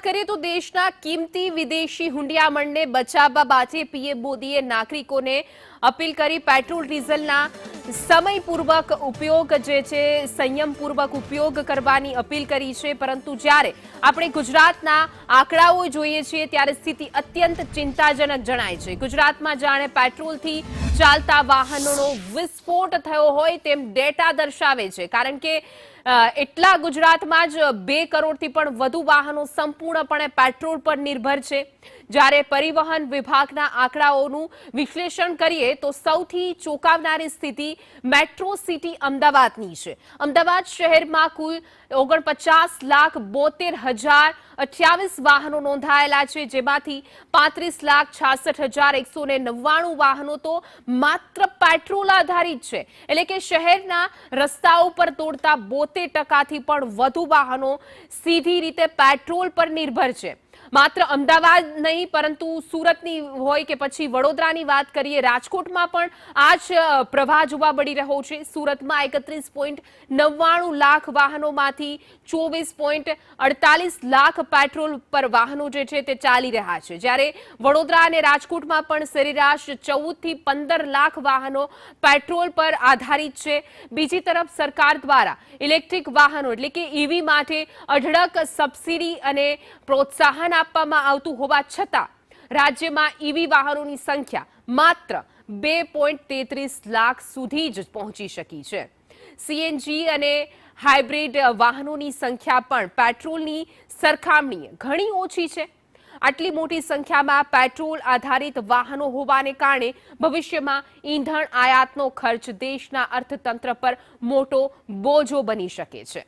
કરીએ તો દેશના કિંમતી વિદેશી હુંડિયામણને બચાવવા બાબતે પીએમ મોદીએ નાગરિકોને અપીલ કરી પેટ્રોલ ડીઝલના સમયપૂર્વક ઉપયોગ જે છે સંયમપૂર્વક ઉપયોગ કરવાની અપીલ કરી છે। પરંતુ જ્યારે આપણે ગુજરાતના આંકડાઓ જોઈએ છીએ ત્યારે સ્થિતિ અત્યંત ચિંતાજનક જણાય છે। ગુજરાતમાં જાણે પેટ્રોલથી ચાલતા વાહનોનો વિસ્ફોટ થયો હોય તેમ ડેટા દર્શાવે છે, કારણ કે એટલા ગુજરાતમાં જ 2 કરોડથી પણ વધુ વાહનો સંપૂર્ણપણે પેટ્રોલ પર નિર્ભર છે। જ્યારે પરિવહન વિભાગના આંકડાઓનું વિશ્લેષણ કરીએ તો સૌથી ચોંકાવનારી સ્થિતિ મેટ્રો સિટી અમદાવાદની છે। અમદાવાદ શહેરમાં કુલ 49,72,028 વાહનો નોંધાયેલા છે, જેમાંથી 35,66,199 વાહનો તો માત્ર પેટ્રોલ આધારિત છે। એટલે કે શહેરના રસ્તાઓ પર દોડતા 72% પણ વધુ વાહનો સીધી રીતે પેટ્રોલ પર નિર્ભર છે। માત્ર અમદાવાદ નહીં પરંતુ સુરતની હોય કે પછી વડોદરાની વાત કરીએ, રાજકોટમાં પણ આ જ પ્રવાહ જોવા મળી રહ્યો છે। સુરતમાં 31.99 લાખ વાહનોમાંથી 24.48 લાખ પેટ્રોલ પર વાહનો જે છે તે ચાલી રહ્યા છે, જ્યારે વડોદરા અને રાજકોટમાં પણ સરેરાશ 14 થી 15 લાખ વાહનો પેટ્રોલ પર આધારિત છે। બીજી તરફ સરકાર દ્વારા ઇલેક્ટ્રિક વાહનો એટલે કે ઈવી માટે અઢળક સબસિડી અને પ્રોત્સાહન આપવામાં આવતું હોવા છતાં રાજ્યમાં ઈવી વાહનોની સંખ્યા માત્ર 2.33 લાખ સુધી જ પહોંચી શકી છે। સીએનજી અને હાઇબ્રિડ વાહનોની સંખ્યા પણ પેટ્રોલની સરખામણીએ ઘણી ઓછી છે। આટલી મોટી સંખ્યામાં પેટ્રોલ આધારિત વાહનો હોવાને કારણે ભવિષ્યમાં ઈંધણ આયાતનો ખર્ચ દેશના અર્થતંત્ર પર મોટો બોજો બની શકે છે।